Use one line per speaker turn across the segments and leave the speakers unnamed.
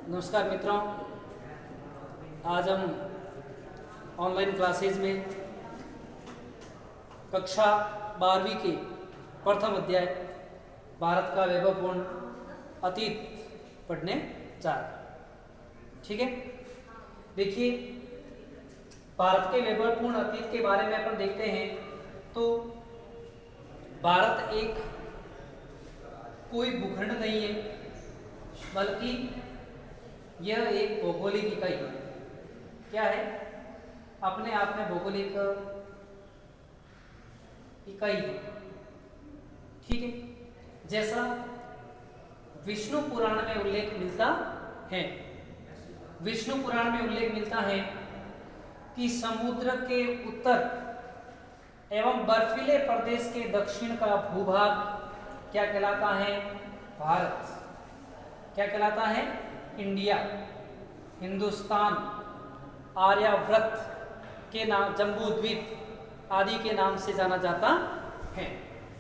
नमस्कार मित्रों, आज हम ऑनलाइन क्लासेज में कक्षा 12वीं के प्रथम अध्याय भारत का वैभवपूर्ण अतीत पढ़ने जा रहे हैं। ठीक है, देखिए भारत के वैभवपूर्ण अतीत के बारे में अपन देखते हैं तो भारत एक कोई भूखंड नहीं है, बल्कि यह एक भौगोलिक इकाई है। क्या है? अपने आप में भौगोलिक इकाई है। ठीक है, जैसा विष्णु पुराण में उल्लेख मिलता है, विष्णु पुराण में उल्लेख मिलता है कि समुद्र के उत्तर एवं बर्फीले प्रदेश के दक्षिण का भूभाग क्या कहलाता है? भारत। क्या कहलाता है? इंडिया, हिंदुस्तान, आर्यावर्त के नाम, जम्बू द्वीप आदि के नाम से जाना जाता है।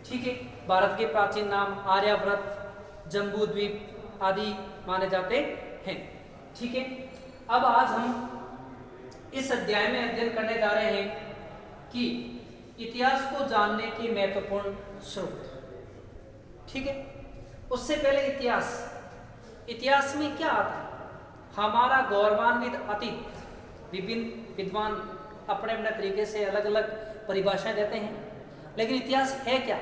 ठीक है, भारत के प्राचीन नाम आर्यावर्त, जम्बू द्वीप आदि माने जाते हैं। ठीक है, अब आज हम इस अध्याय में अध्ययन करने जा रहे हैं कि इतिहास को जानने के महत्वपूर्ण स्रोत। ठीक है, उससे पहले इतिहास में क्या आता है? हमारा गौरवान्वित अतीत। विभिन्न विद्वान अपने अपने तरीके से अलग अलग परिभाषाएं देते हैं, लेकिन इतिहास है क्या?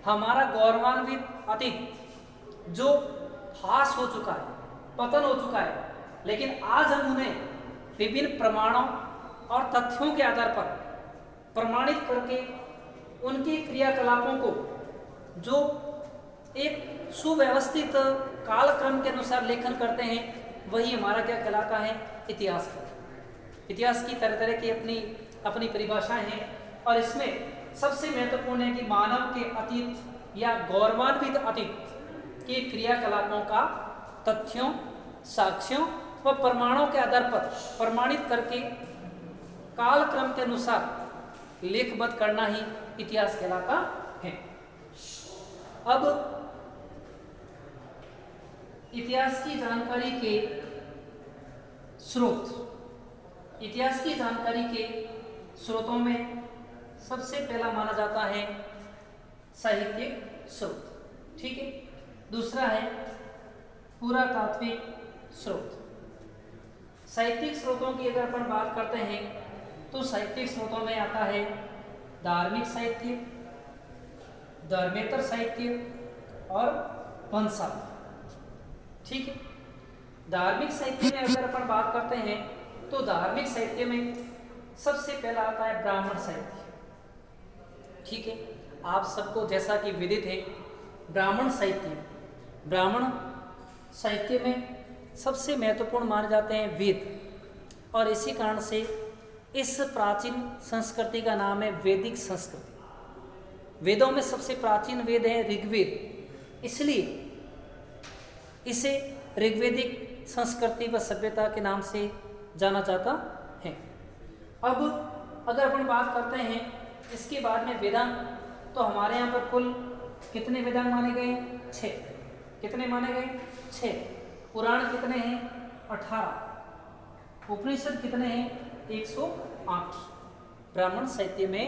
हमारा गौरवान्वित अतीत जो हास हो चुका है, पतन हो चुका है, लेकिन आज हम उन्हें विभिन्न प्रमाणों और तथ्यों के आधार पर प्रमाणित करके उनके क्रियाकलापों को जो एक सुव्यवस्थित कालक्रम के अनुसार लेखन करते हैं, वही हमारा क्या कहलाता है? इतिहास का। इतिहास की तरह तरह की अपनी अपनी परिभाषाएं हैं, और इसमें सबसे महत्वपूर्ण है कि मानव के अतीत या गौरवान्वित अतीत के क्रियाकलापों का तथ्यों, साक्ष्यों व प्रमाणों के आधार पर प्रमाणित करके कालक्रम के अनुसार लेखबद्ध करना ही इतिहास कहलाता है। अब इतिहास की जानकारी के स्रोत। इतिहास की जानकारी के स्रोतों में सबसे पहला माना जाता है साहित्यिक स्रोत। ठीक है, दूसरा है पुरातात्विक स्रोत। साहित्यिक स्रोतों की अगर अपन बात करते हैं तो साहित्यिक स्रोतों में आता है धार्मिक साहित्य, धर्मेतर साहित्य और वंशावली। ठीक है, धार्मिक साहित्य में अगर अपन बात करते हैं तो धार्मिक साहित्य में सबसे पहला आता है ब्राह्मण साहित्य। ठीक है, आप सबको जैसा कि विदित है, ब्राह्मण साहित्य में सबसे महत्वपूर्ण माने जाते हैं वेद, और इसी कारण से इस प्राचीन संस्कृति का नाम है वैदिक संस्कृति। वेदों में सबसे प्राचीन वेद है ऋग्वेद, इसलिए इसे ऋग्वेदिक संस्कृति व सभ्यता के नाम से जाना जाता है। अब अगर अपन बात करते हैं इसके बाद में वेदांग, तो हमारे यहाँ पर कुल कितने वेदांग माने गए? 6। कितने माने गए? 6। पुराण कितने हैं? 18। उपनिषद कितने हैं? 108। ब्राह्मण साहित्य में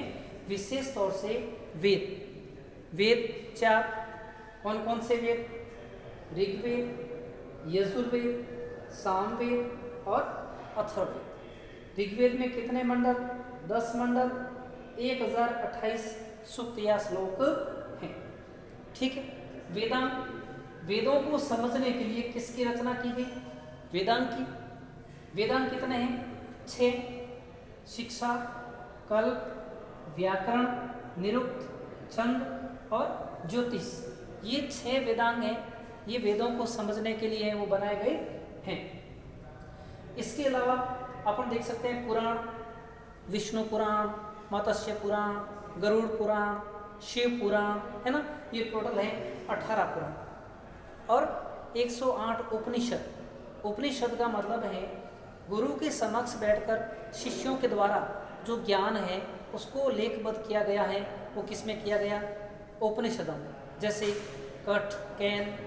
विशेष तौर से वेद 4। कौन कौन से वेद? ऋग्वेद, यजुर्वेद, सामवेद और अथर्ववेद। ऋग्वेद में कितने मंडल? 10 मंडल, 1028 सूक्त या श्लोक हैं। ठीक है, वेदों को समझने के लिए किसकी रचना की गई? वेदांग की। वेदांग कितने हैं? 6। शिक्षा, कल्प, व्याकरण, निरुक्त, छंद और ज्योतिष, ये 6 वेदांग हैं। ये वेदों को समझने के लिए वो बनाए गए हैं। इसके अलावा अपन देख सकते हैं पुराण, विष्णु पुराण, मत्स्य पुराण, गरुड़ पुराण, शिव पुराण, है ना, ये टोटल है 18 पुराण, और 108 उपनिषद। उपनिषद का मतलब है गुरु के समक्ष बैठकर शिष्यों के द्वारा जो ज्ञान है उसको लेखबद्ध किया गया है। वो किस में किया गया? उपनिषदों में। जैसे कठ, कैन,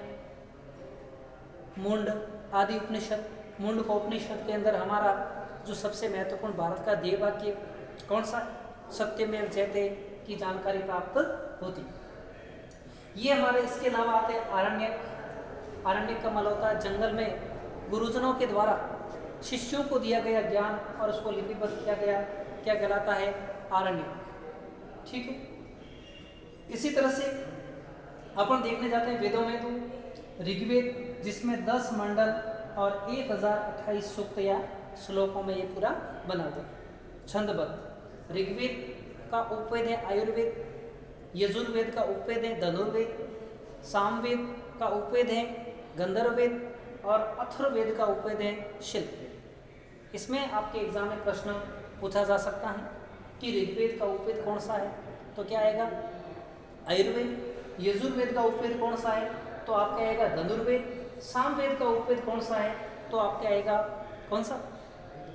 मुंड आदि उपनिषद, मुंडकोपनिषद के अंदर हमारा जो सबसे महत्वपूर्ण भारत का ध्येय वाक्य कौन सा? सत्यमेव जयते की जानकारी प्राप्त होती। ये हमारे इसके अलावा आते हैं आरण्यक। आरण्यक का मतलब होता है जंगल में गुरुजनों के द्वारा शिष्यों को दिया गया ज्ञान और उसको लिपिबद्ध किया गया, क्या कहलाता है? आरण्यक। ठीक है। इसी तरह से अपन देखने जाते हैं वेदों में तो ऋग्वेद, जिसमें 10 मंडल और 1028 सूक्त या श्लोकों में ये पूरा बना हुआ छंदबद्ध। ऋग्वेद का उपवेद है आयुर्वेद, यजुर्वेद का उपवेद है धनुर्वेद, सामवेद का उपवेद है गंधर्ववेद और अथर्ववेद का उपवेद है शिल्पवेद। इसमें आपके एग्जाम में प्रश्न पूछा जा सकता है कि ऋग्वेद का उपवेद कौन सा है, तो क्या आएगा? आयुर्वेद। यजुर्वेद का उपवेद कौन सा है, तो आपका आएगा धनुर्वेद। सामवेद का उपवेद कौन सा है, तो आपका आएगा कौन सा?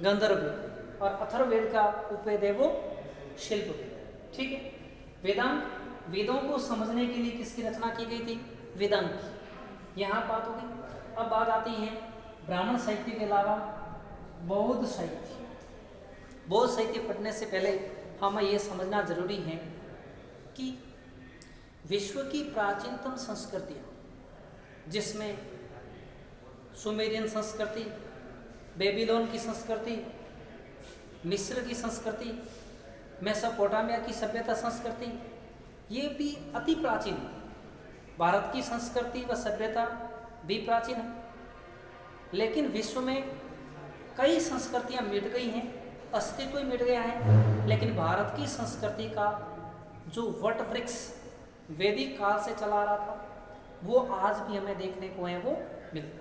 गंधर्ववेद। और अथर्ववेद का उपवेद है वो शिल्पवेद। ठीक है। वेदांत, वेदों को समझने के लिए किसकी रचना की गई थी? वेदांत की। यहाँ बात होगी। अब बात आती है ब्राह्मण साहित्य के अलावा बौद्ध साहित्य। बौद्ध साहित्य पढ़ने से पहले हमें यह समझना जरूरी है कि विश्व की प्राचीनतम संस्कृतियाँ, जिसमें सुमेरियन संस्कृति, बेबीलोन की संस्कृति, मिस्र की संस्कृति, मेसोपोटामिया की सभ्यता संस्कृति, ये भी अति प्राचीन है। भारत की संस्कृति व सभ्यता भी प्राचीन है, लेकिन विश्व में कई संस्कृतियां मिट गई हैं, अस्तित्व ही मिट गया है। लेकिन भारत की संस्कृति का जो वट वृक्ष वैदिक काल से चला रहा था, वो आज भी हमें देखने को है वो मिलता,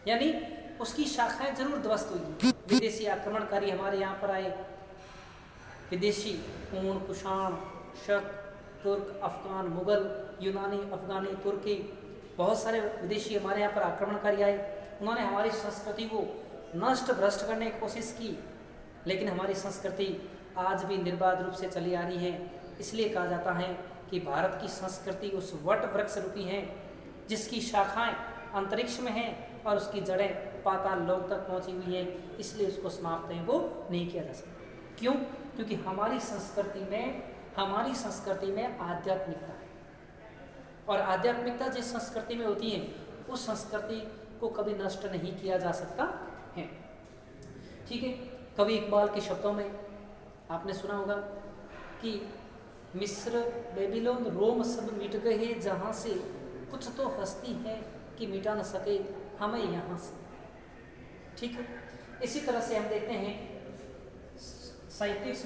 यानी उसकी शाखाएं जरूर ध्वस्त हुई। विदेशी आक्रमणकारी हमारे यहाँ पर आए, विदेशी पूर्ण, कुषाण, शक, तुर्क, अफगान, मुगल, यूनानी, अफगानी, तुर्की, बहुत सारे विदेशी हमारे यहाँ पर आक्रमणकारी आए। उन्होंने हमारी संस्कृति को नष्ट भ्रष्ट करने की कोशिश की, लेकिन हमारी संस्कृति आज भी निर्बाध रूप से चली आ रही है। इसलिए कहा जाता है कि भारत की संस्कृति उस वट वृक्ष रूपी है जिसकी शाखाएं अंतरिक्ष में हैं और उसकी जड़ें पाताल लोक तक पहुंची हुई हैं। इसलिए उसको समाप्त है वो नहीं किया जा सकता। क्यों? क्योंकि हमारी संस्कृति में आध्यात्मिकता है, और आध्यात्मिकता जिस संस्कृति में होती है उस संस्कृति को कभी नष्ट नहीं किया जा सकता है। ठीक है। कवि इकबाल के शब्दों में आपने सुना होगा कि मिस्र, बेबीलोन, रोम सब मिट गए जहाँ से, कुछ तो हस्ती है कि मिटा न सके हमें यहाँ से। ठीक है। इसी तरह से हम देखते हैं साहित्यिक